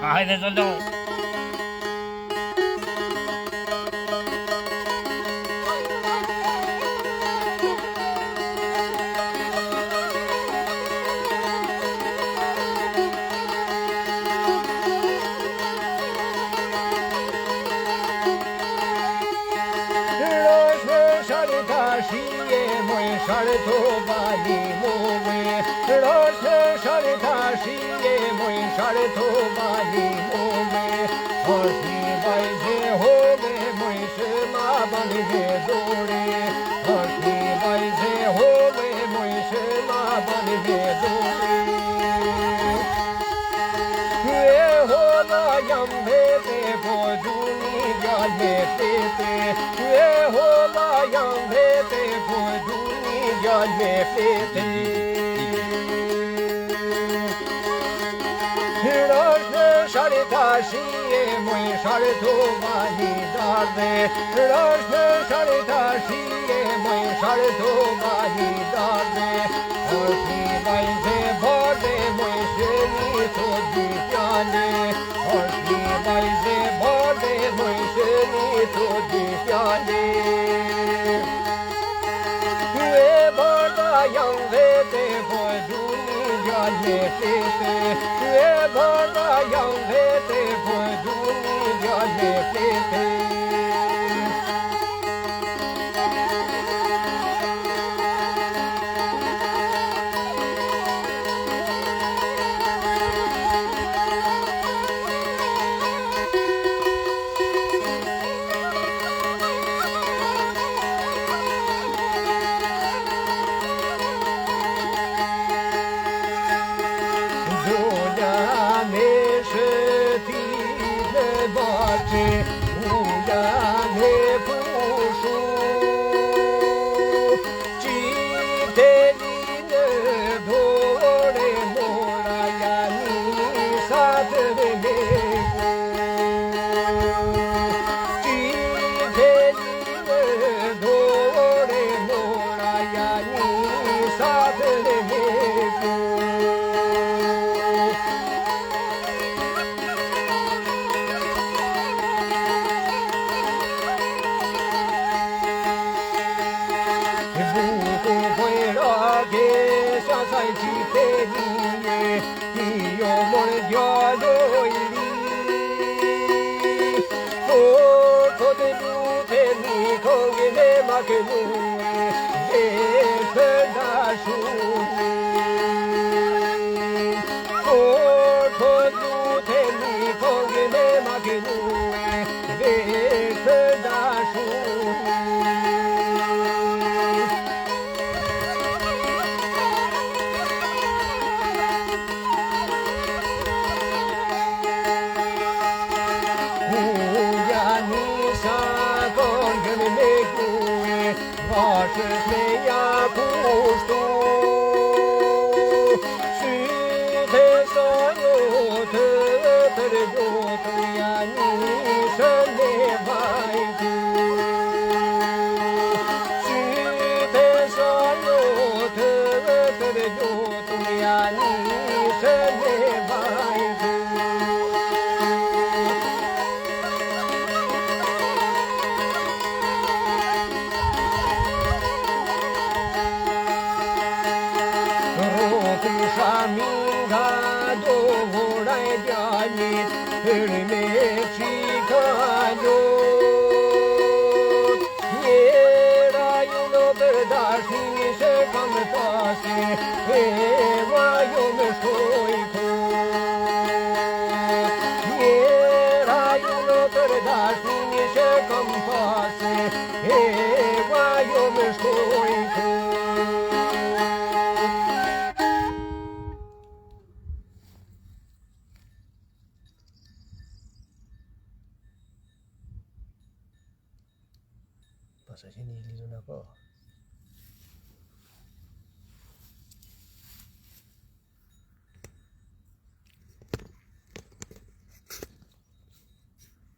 Hajde Zolo. Sharto bali move, roshe sharta shiye moy sharto bali move, hoshi baize hove moy shema bani ge dore, hoshi baize hove moy shema bani ge dore. Ye hola yam vete bojuni jale pete, ye hola yam vete bojuni jale pete. Roshe sharita shiye moy sharto bani darde, roshe sharita shiye moy sharto bani darde, hoshi baize borde moy sheni to dipyane, hoshi baize borde moy sheni to dipyane. Yang vete bojuni jale pete, ye bada yang vete bojuni jale pete. Pasajini lizuna po.